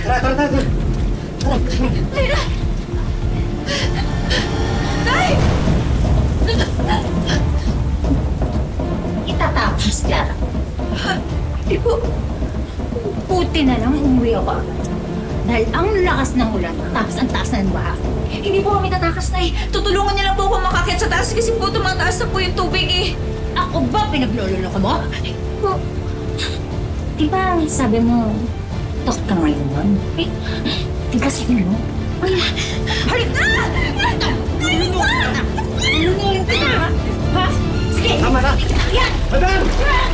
Tara! Leila! Nay! Itatapos, Clara. Hindi po. Buti na lang umuwi ako agad. Dahil ang lakas ng ulan, tapos ang taas na ng baha. Hindi po kami tatakas, Nay. Tutulungan niya lang po ako makakit sa taas kasi po tumataas na po yung tubig eh. Ako ba pinaglololo mo? Po. Di ba sabi mo, talk ka ngayon? Eh, di ba sabi mo? Halik na! Halik na! Tulungin kita, ha? Sige! Tama na! Yan! Madam!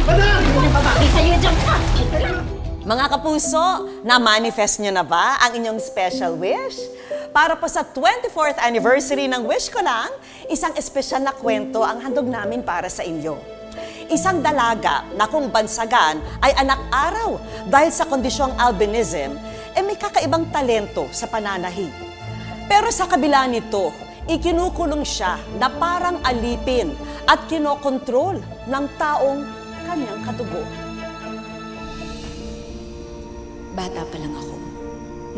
Hindi na babae sa'yo dyan ka! Mga kapuso, na-manifest nyo na ba ang inyong special wish? Para po sa 24th anniversary ng Wish Ko Lang, isang espesyal na kwento ang handog namin para sa inyo. Isang dalaga na kung bansagan ay anak araw dahil sa kondisyong albinism, may kakaibang talento sa pananahi. Pero sa kabila nito, ikinukulong siya na parang alipin at kinokontrol ng taong kanyang katubo. Bata pa lang ako,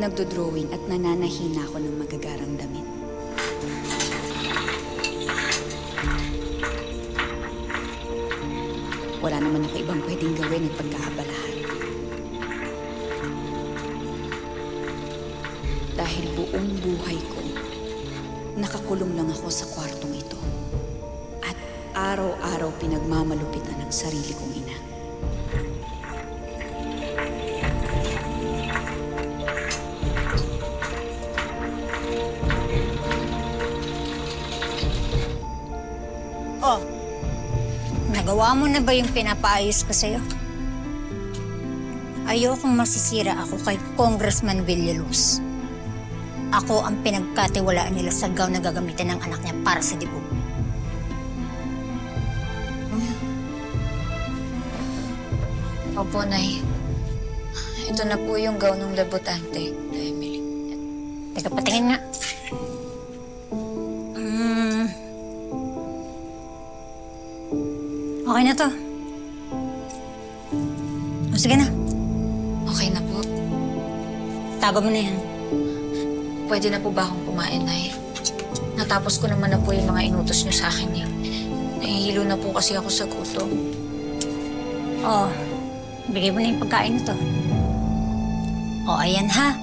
nagdodrawing at nananahina ako ng magagarang damit. Wala naman ako ibang pwedeng gawin at pagkaabalahan. Dahil buong buhay ko, nakakulong lang ako sa kwartong ito. At araw-araw pinagmamalupitan ng sarili kong ina. Oh, nagawa mo na ba yung pinapaayos ko sa'yo? Ayokong masisira ako kay Congressman Villaluz. Ako ang pinagkatiwalaan nila sa gown na gagamitin ng anak niya para sa debut. Opo, Nay. Ito na po yung gown ng debutante, Emily. Teka, patingin nga. Okay na to. O, sige na. Okay na po. Tago mo na yan. Pwede na po ba akong kumain, Nay? Natapos ko naman na po yung mga inutos niyo sa akin eh. Nahihilo na po kasi ako sa gutom. Oh, bigay mo na yung pagkain na to. O, ayan ha.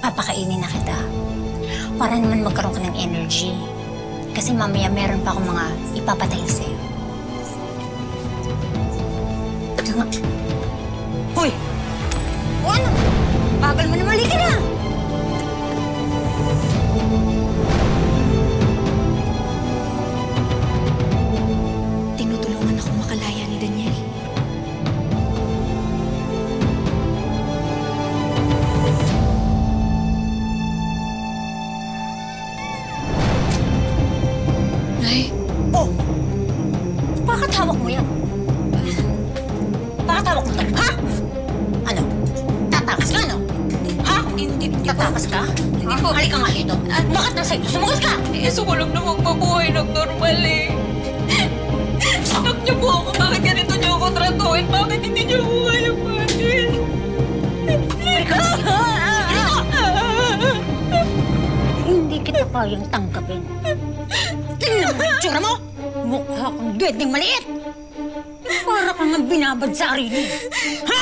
Papakainin na kita. Para naman magkaroon ka ng energy. Kasi mamaya meron pa akong mga ipapatayin sa'yo. Tama. Hoy! O ano? Bagal mo na, mali ka na! Tinutulungan ako makalaya ni Daniel. Nay? Oh! Bakit hawak mo yan? Bakit hawak mo ito? Ha? Ano? Tatakas ka, no? Ha? Hindi Tatakas ka? Hindi po. Halika nga dito. Bakit nasa ito? Sumugal ka! Gusto ko lang na magpabuhay ng normal eh. Anak niyo po ako. Bakit ganito niyo ako tratuin? Bakit hindi niyo ako kayang mahalin? Hindi kita kayang tanggapin. Tingnan mo yung tsura mo! Mukha kang duwedeng maliit! Para kang ang binabad sa sarili. Ha?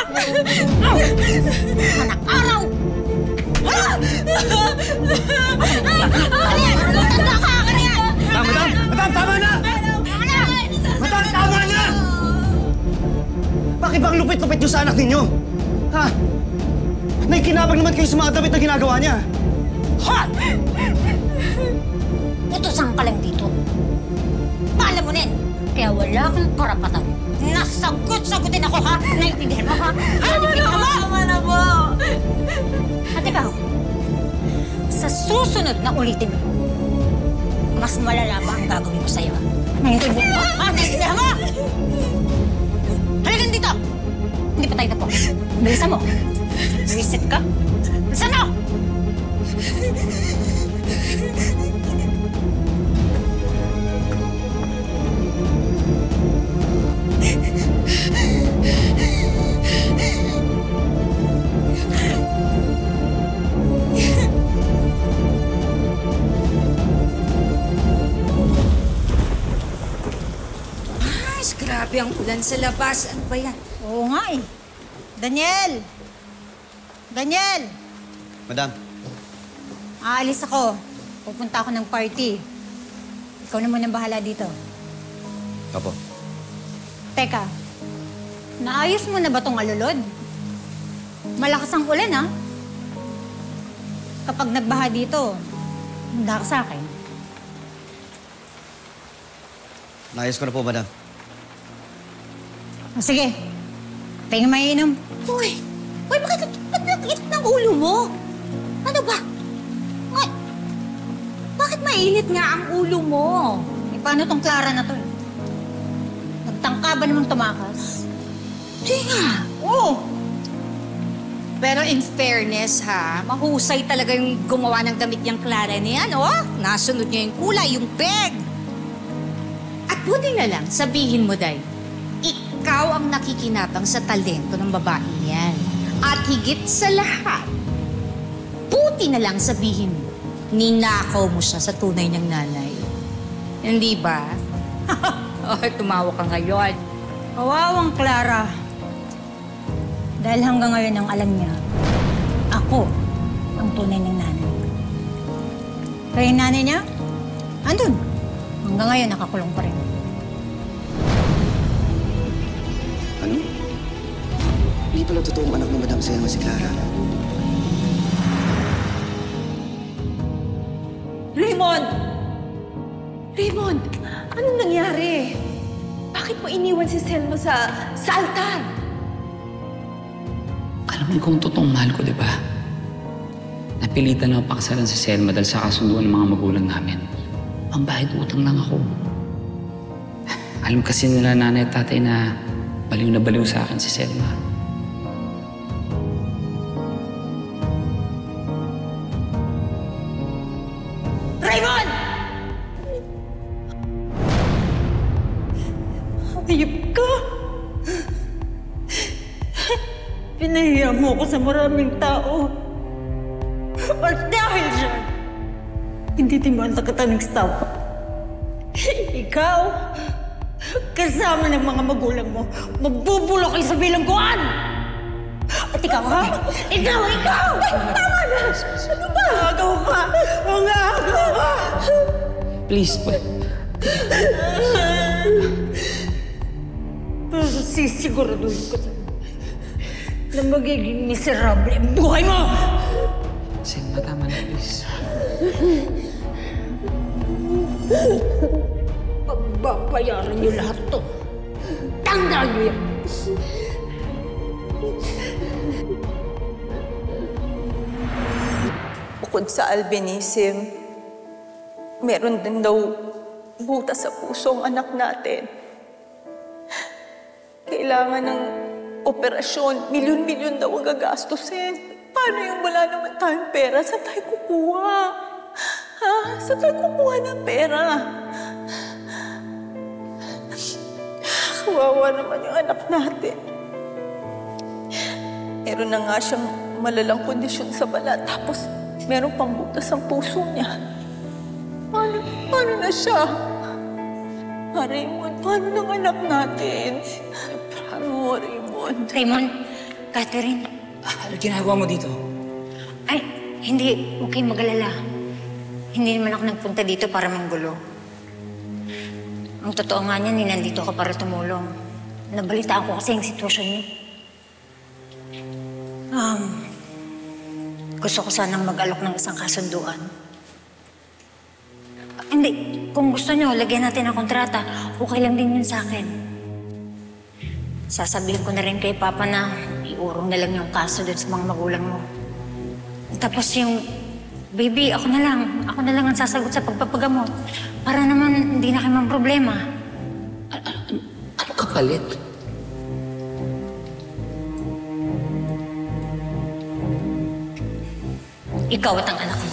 Anak araw! Ha? Ano yan? Tanda ka! Ano yan? Madam! Tama na! Madam, tama na! Bakit bang lupit-lupit niyo sa anak ninyo? Ha? Naikinabang naman kayo sa mga damit na ginagawa niya. Ha? Utusan ka lang dito. Paalam mo rin. Kaya wala kang karapatan. Nasagot-sagutin ako, ha? Naintindihan mo, ha? Tama na po! At ikaw, sa susunod na ulitin mo, mas malala pa ang gagawin ko sa'yo. Naintindihan mo? Ha? Naintindihan mo? Halika dito! Hindi pa tayo tapos. Bilisan mo. Visit ka. Bilisan mo! ang ulan sa labas. Ano ba yan? Oo nga eh. Daniel! Daniel! Madam, Aalis ako. Pupunta ako ng party. Ikaw na muna bahala dito. Opo. Teka, naayos mo na ba tong alulod? Malakas ang ulan, ha? Kapag nagbaha dito, handa ka sa akin. Naayos ko na po, madam. Sige, tayo mainom. Uy, bakit nag-init ng ulo mo? Ano ba? Bakit mainit nga ang ulo mo? Paano tong Clara na to? Nagtangka ba namang tumakas? Hindi nga. Oo. Pero in fairness ha, mahusay talaga yung gumawa ng damit niyang Clara niyan, oh. Nasunod niya yung kulay, yung bag. At buti na lang, sabihin mo, Day, ikaw ang nakikinabang sa talento ng babae niyan. At higit sa lahat, buti na lang sabihin mo, ninakaw mo siya sa tunay niyang nanay. Hindi ba? Oh, tumawa ka ngayon. Kawawang Clara. Dahil hanggang ngayon ang alam niya, ako ang tunay ng nanay. Kaya yung nanay niya, andun. Hanggang ngayon nakakulong pa rin. Ano? Hindi pala totoong anak ni Madam Selma si Clara. Raymond! Raymond! Anong nangyari? Bakit mo iniwan si Selma sa altar? Alam mo kung totoong mahal ko, di ba? Napilitan na pakasalan si Selma dahil sa kasunduan ng mga magulang namin. Pambahid utang lang ako. Alam kasi nila nanay at tatay na baliw sa akin si Selma. Raymond! Hayop ka! Pinahiya mo ako sa maraming tao. At dahil dyan, hindi timanta kita ng stop. Ikaw, kasama ng mga magulang mo, magbubulok kayo sa bilangguan! At ikaw, ha? Ikaw! Tama na! Ano ba? Agaw ka! Agaw ka! Please, Pero sisiguraduhin ko sa'yo na magiging miserable ang buhay mo! Selma, tama na, please. Pagbabayaran niyo lahat to. Tandaan niyo yan! Bukod sa albinism, meron din daw butas sa puso ang anak natin. Kailangan ng operasyon, milyon-milyon daw ang gagastusin. Paano yung wala naman tayong pera? Saan tayo kukuha? Ha? Saan tayo kukuha ng pera? Kawawa naman yung anak natin. Meron na nga siyang malalang kondisyon sa balat. Tapos, meron pang butas ang puso niya. Paano na siya? Raymond, paano ng anak natin? Paano, Raymond? Raymond, Catherine. Ano ginagawa mo dito? Ay, hindi. Huwag kayong mag-alala. Hindi naman ako nagpunta dito para manggulo. Ang totoo nga niyan, nandito ka para tumulong. Nabalitaan ko kasi yung sitwasyon niyo. Gusto ko sanang mag-alok ng isang kasunduan. Hindi. Kung gusto niyo, lagyan natin ng kontrata. Okay lang din yun sa akin. Sasabihin ko na rin kay Papa na iurong na lang yung kaso dun sa mga magulang mo. Tapos yung baby, ako na lang ang sasagot sa pagpapagamot. Para naman hindi na kayo mang problema. Ano kapalit? Ikaw at ang anak mo.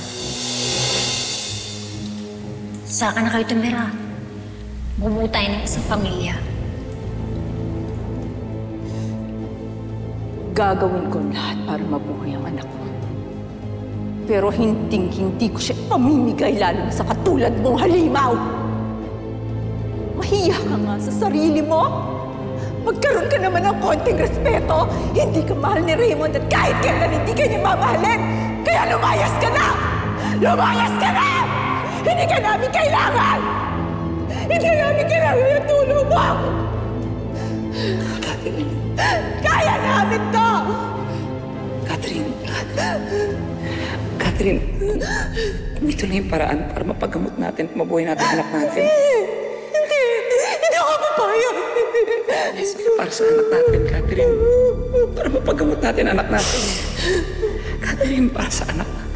Saka na kayo tumira. Bumuo tayo ng isang pamilya. Gagawin ko lahat para mabuhay ang anak ko. Pero hindi ko siya pamimigay lalo na sa katulad mong halimaw. Mahiya ka nga sa sarili mo. Magkaroon ka naman ng konting respeto. Hindi ka mahal ni Raymond at kahit kailan hindi ka niya mamahalin. Kaya lumayas ka na! Lumayas ka na! Hindi ka namin kailangan! Hindi namin kailangan yung tulong mo! Catherine. Kaya namin to! Catherine. Catherine, kung ito na yung paraan para mapagamot natin at mabuhay natin ang anak natin. Hindi ako papayag. Para sa anak natin, Catherine. Para mapagamot natin ang anak natin. Catherine, para sa anak natin.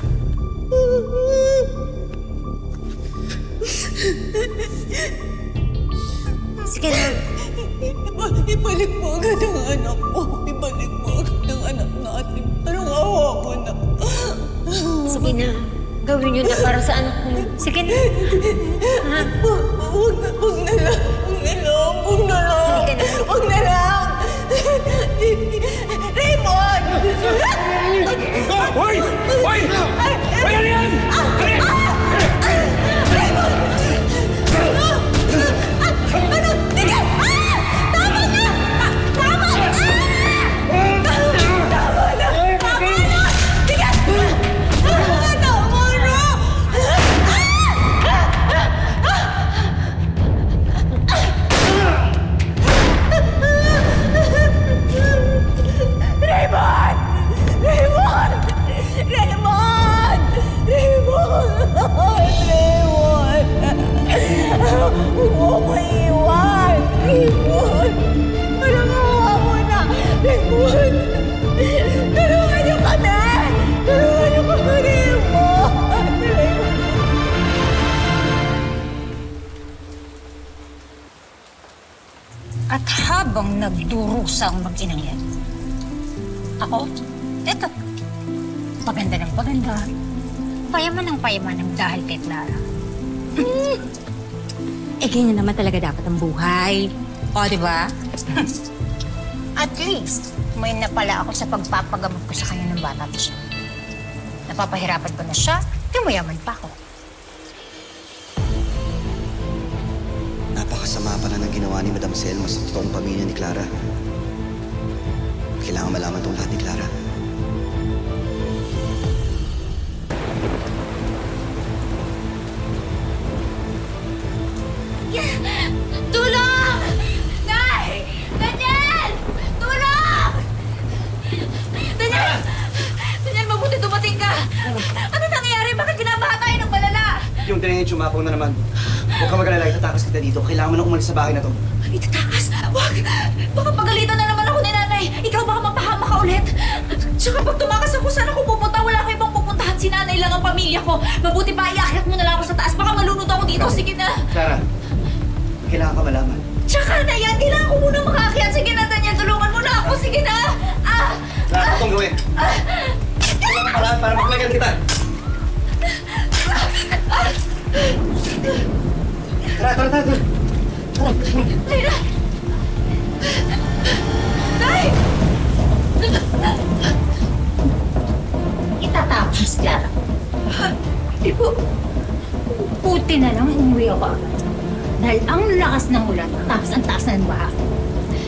Sige na. Ibalik mo agad ang anak ko. Ibalik mo agad ang anak natin. Anong awa mo na? Sige na. Gawin yun na para sa anak mo. Sige na. Ha? Huwag na lang. Huwag na lang. Huwag na lang. Halika na. Huwag na lang. Raymond! Hoy! Hoy! Hoy, ano yan? Raymond! Ano? Tigil! Tama na! Tama na! Tama na! Tama na! Tigil! Tama na! Raymond! Raymond! Raymond! Raymond! Raymond! Huwag mo ko iwan! Raymond! Parang awa mo na! Raymond! Tulungan niyo kami! Tulungan niyo kami, Raymond! Raymond! At habang nagdurusa ang mag-inang yan, ako, eto, paganda ng paganda, payaman ng dahil kay Clara. Eh, ganyan naman talaga dapat ang buhay. O, di ba? At least, may napala ako sa pagpapagamot ko sa kanya ng bata pa siya. Napapahirapan ko na siya, mayaman pa ako. Napakasama pala ng ginawa ni Madam Selma sa totoong pamilya ni Clara. Kailangan malaman itong lahat ni Clara. Tulong! Nay! Daniel! Tulong! Daniel! Daniel, mabuti dumating ka! Ano nangyayari? Bakit ginabaha tayo ng malala? Yung Daniel chumapaw na naman. Huwag ka mag-alala, itatakas kita dito. Kailangan mo nang umalis sa bahay na to. Itatakas! Huwag! Baka pagalitan na naman ako ni nanay. Ikaw baka mapahama ka ulit. Tsaka pag tumakas ako, saan ako pupunta? Wala ko ibang pupuntahan. Si nanay lang ang pamilya ko. Mabuti pa, iakyat mo na lang ako sa taas. Baka malunod ako dito. Sige na. Clara, kailangan ka malaman. Tsaka na yan. Kailangan ko muna makaakyat. Sige na, Daniel. Tulungan mo na ako. Sige na. Clara, itong gawin. Para maklagan kita. Tara. Lina! Nay! Itatapos, Clara. Hindi po. Puti na lang umuwi ako agad. Dahil ang lakas ng ulan, tapos ang taas na ng baha.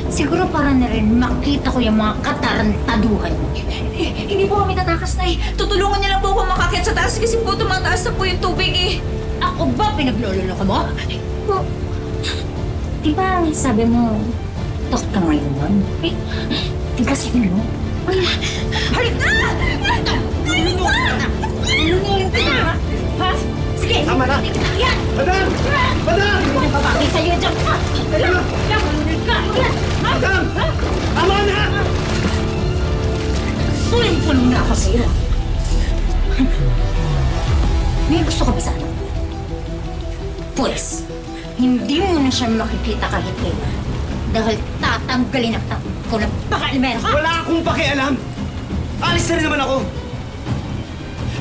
Siguro para na rin makita ko yung mga katarantaduhan mo. Hindi po kami tatakas, Nay. Tutulungan niya lang po ako makakyat sa taas kasi po tumataas na po yung tubig eh. Ako ba pinaglololo ka mo? Po. Di ba sabi mo, takot ka ngayon? Eh, di ba sabi mo? Ay, halik na! Nalunguin ka na! Ha? Sige! Tama na! Yan! Madam! Madam! Ang babaki sa'yo dyan! Ha? Nalunguin ka! Madam! Tama na! Puling-puling na ako sa'yo. May gusto ka ba sana? Pulis, hindi mo na siya makikita kahit kailan. Dahil tatanggalin ang takot ko ng pakalimero ka! Wala akong pakialam! Alis na rin naman ako!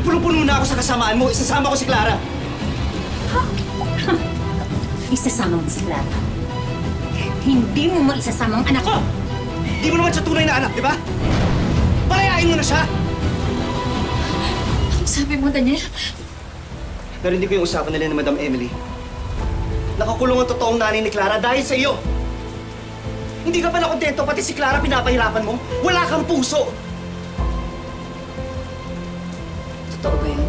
Punong-puno na ako sa kasamaan mo. Isasama ko si Clara. Isasama mo si Clara. Hindi mo maisasama ang anak ko! Di mo naman siya tunay na anak, di ba? Palayain mo na siya! Ang sabi mo, Daniel? Narinig ko yung usapan nila ni Madam Emily. Nakakulong ang totoong nanay ni Clara dahil sa iyo. Hindi ka pala kontento, pati si Clara pinapahirapan mo? Wala kang puso! Totoo ba yun?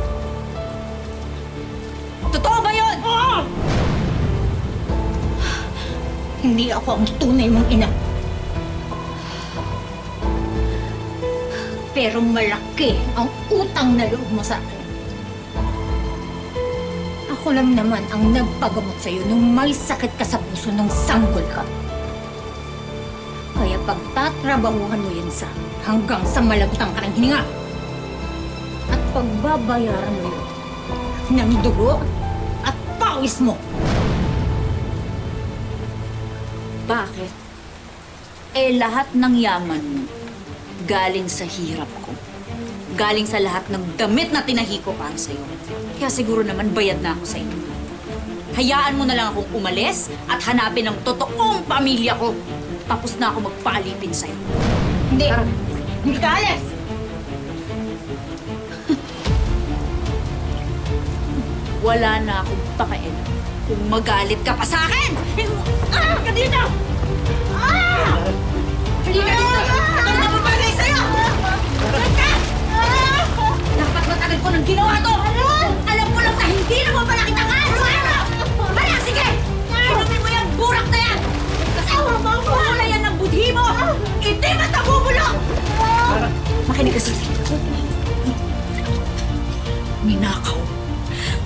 Totoo ba yun? Oo! Hindi ako ang tunay mong ina. Pero malaki ang utang na loob mo sa akin. Ako lang naman ang nagpagamot sa'yo nung may sakit ka sa puso nung sanggol ka. Kaya pagtatrabahuhan mo yan hanggang sa malagutan ka ng hininga. At pagbabayaran mo yun ng dugo at pawis mo. Bakit? Lahat ng yaman mo galing sa hirap ko. Galing sa lahat ng damit na tinahi ko para sa'yo. Kaya siguro naman bayad na ako sa inyo. Hayaan mo na lang akong umalis at hanapin ang totoong pamilya ko. Tapos na ako magpaalipin sa'yo. Hindi! Hindi ka alis! Wala na akong pakialam kung magalit ka pa sa akin! Ah! Ka dito! Ah! Hindi ka dito! Ito na mabagay sa'yo! Ka! Dapat matagal ko nang ginawa to! Alam mo lang na hindi na mo pala kita nga! Hala, sige! Inumin mo yung burak na yan! Kasi wala yan ng budhi mo! Hindi ba't nabubulok! Makinig ka sa ninakaw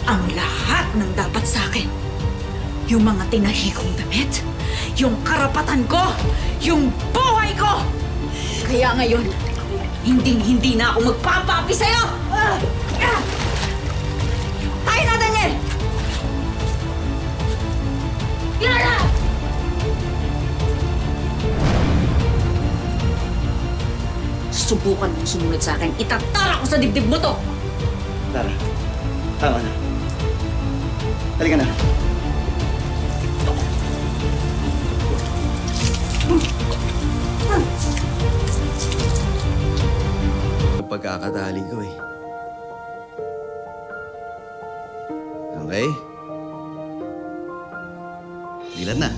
ang lahat ng dapat sa akin. Yung mga tinahi kong damit, yung karapatan ko, yung buhay ko! Kaya ngayon, hindi na ako magpapapi sa'yo! Tayo na, Daniel! Clara! Subukan mong sumunod sa akin. Itatara ko sa dibdib mo to! Clara, tama na. Halika na. Pagkakatali ko eh. Okay? Dilan na.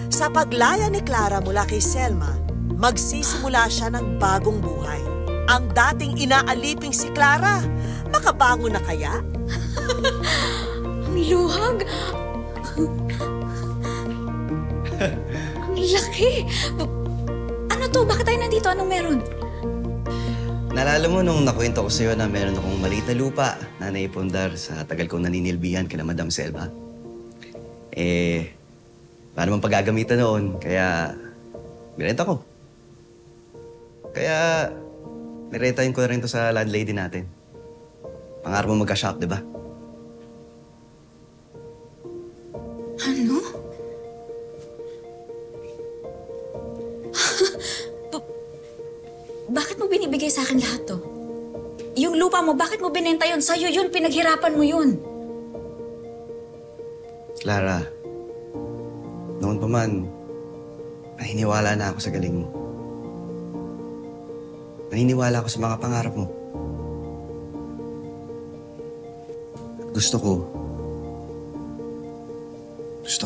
Sa paglaya ni Clara mula kay Selma, magsisimula siya ng bagong buhay. Ang dating inaaliping si Clara, makabangon na kaya? Ang luhag! Ang laki! Ano to? Bakit tayo nandito? Anong meron? Naalala mo nung nakwento ko sa'yo na meron akong maliit na lupa na naipundar sa tagal kong naninilbihan kina Madam Selma? Paano mong paggagamitan noon? Kaya, binenta ko. Kaya, nirentahin ko na rin to sa landlady natin. Pangarap mo magka-shop, di ba? Ano? Bakit mo binibigay sa akin lahat to? Yung lupa mo, bakit mo binenta yun? Sa'yo yun, pinaghirapan mo yun. Clara, noon pa man, naniniwala na ako sa galing mo. Naniniwala ako sa mga pangarap mo. At gusto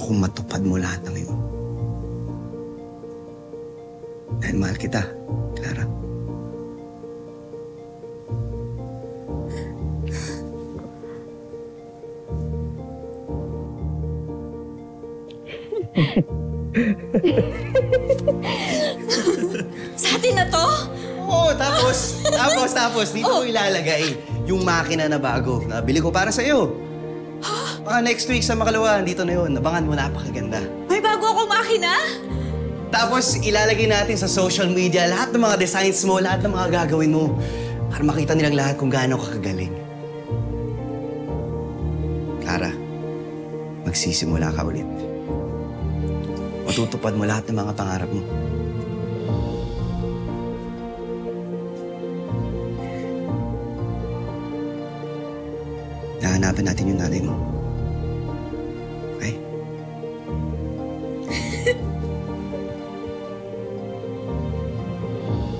kong matupad mo lahat ng yun. Dahil mahal kita, Clara. Sa atin na to? Oo, tapos, dito ko ilalagay yung makina na bago. Nabili ko para sa'yo. Baka next week sa Makalawa, dito na yun. Abangan mo, napakaganda. May bago akong makina? Tapos, ilalagay natin sa social media lahat ng mga designs mo, lahat ng mga gagawin mo. Para makita nilang lahat kung gaano ka kagaling. Clara, magsisimula ka ulit. Matutupad mo lahat ng mga pangarap mo. Nahanapin natin yung nanay mo. Okay?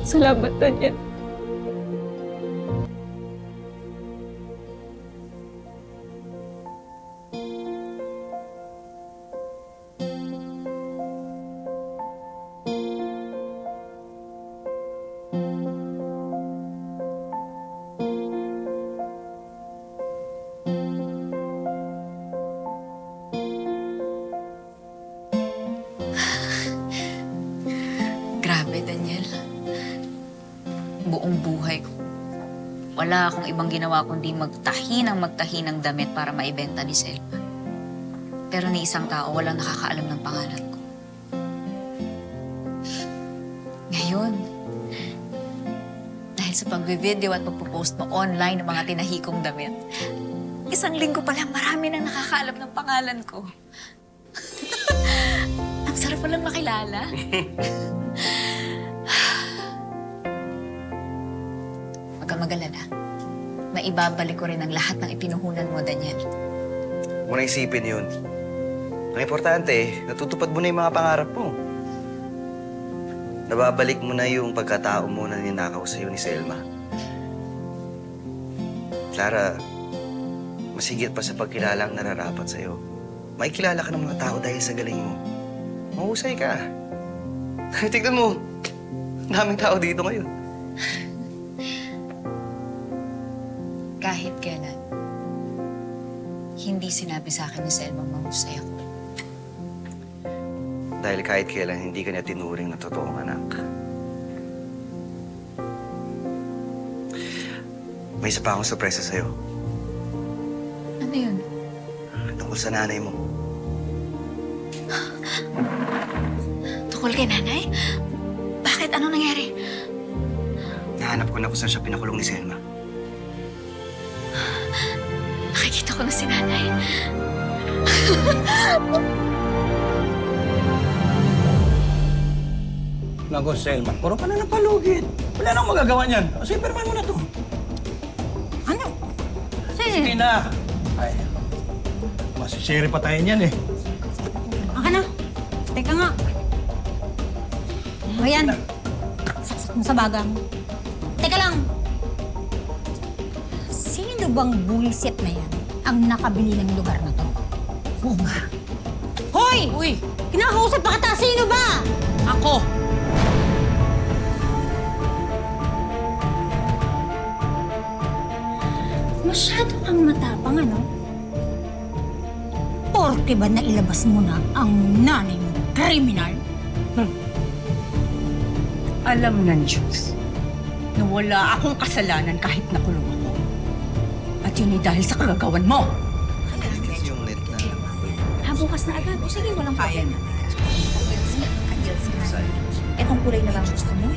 Salamat, Daniel. Daniel, buong buhay ko, wala akong ibang ginawa kundi magtahi ng damit para maibenta ni Selma. Pero ni isang tao, walang nakakaalam ng pangalan ko. Ngayon, dahil sa pagbe-video at pagpo-post mo online ng mga tinahi kong damit, isang linggo pa lang marami nang nakakaalam ng pangalan ko. Ang sarap palang makilala. Huwag kang mag-alala. Maibabalik ko rin ang lahat ng ipinuhunan mo, Daniel. Huwag mo na isipin yun. Ang importante, natutupad mo na yung mga pangarap mo. Nababalik mo na yung pagkatao mo na ninakaw sa'yo ni Selma. Clara, masigit pa sa pagkilala ang nararapat sa'yo. Makikilala ka ng mga tao dahil sa galing mo. Mahusay ka. Tignan mo, daming tao dito ngayon. Kahit kailan, hindi sinabi sa akin ni Selma mahusay ako. Dahil kahit kailan, hindi ka niya tinuring na totoong anak. May isa pa akong sorpresa sa'yo. Ano yun? Tungkol sa nanay mo. Tungkol kay nanay? Bakit? Ano nangyari? Nahanap ko na kung saan siya pinakulong ni Selma. Nakikita ko na si nanay. Nago, Selma, puro ka na ng palugit. Wala nang magagawa niyan. O, sige, perman mo na to. Ano? Sige na. Ay, masisiri pa tayo niyan eh. Aka na. Teka nga. O yan. Saksak mo sa bagang. Teka lang. Sino bang bullshit na yan ang nakabili ng lugar na to? Oo nga. Hoy! Uy! Kinakausap pa kita. Sino ba? Ako! Masyado kang matapang, ano? Porke ba nailabas mo na ang nanay mo kriminal? Alam ng Diyos na wala akong kasalanan kahit nakulong ako. At yun ay dahil sa kagagawan mo. Yung net na... Bukas na agad. O sige, walang problema. Etong kulay na lang gusto mo?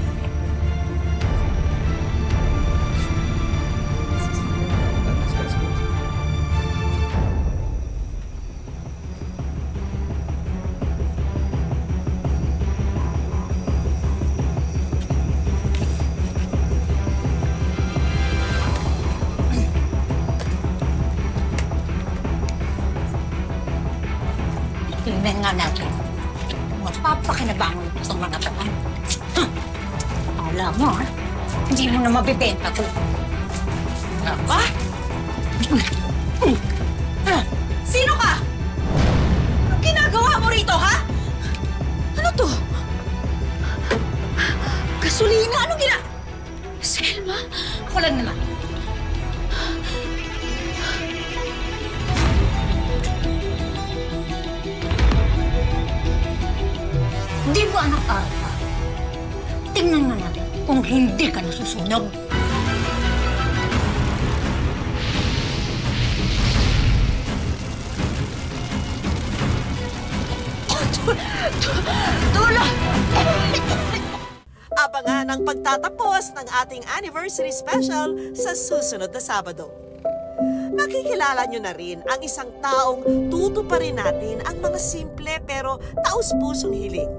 Tingnan nga natin. Mapapakinabangon itong mga to. Alam mo, hindi mo na mabibenta to. Aba? Sino ka? Anong ginagawa mo rito, ha? Ano to? Gasolina? Anong Selma? Ako lang naman. Hindi ba anak Arpa? Tingnan nga natin kung hindi ka nasusunog. Tulong! Abangan ang pagtatapos ng ating anniversary special sa susunod na Sabado. Makikilala nyo na rin ang isang taong tutuparin natin ang mga simple pero taus-pusong hiling.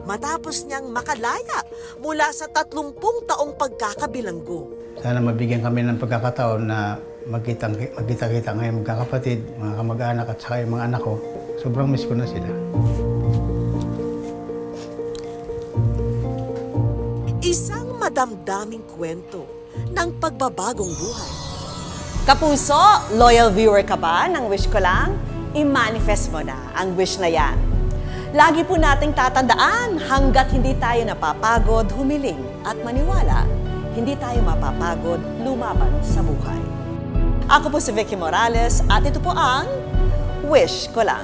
Matapos niyang makalaya mula sa 30 taong pagkakabilanggo. Sana mabigyan kami ng pagkakataon na magkita-kita ngayon magkakapatid, mga kamag-anak at saka yung mga anak ko. Sobrang miss ko na sila. Isang madamdaming kwento ng pagbabagong buhay. Kapuso, loyal viewer ka ba ng Wish Ko Lang? I-manifest mo na ang wish na yan. Lagi po nating tatandaan, hanggat hindi tayo napapagod, humiling at maniwala, hindi tayo mapapagod lumaban sa buhay. Ako po si Vicky Morales at ito po ang Wish Ko Lang.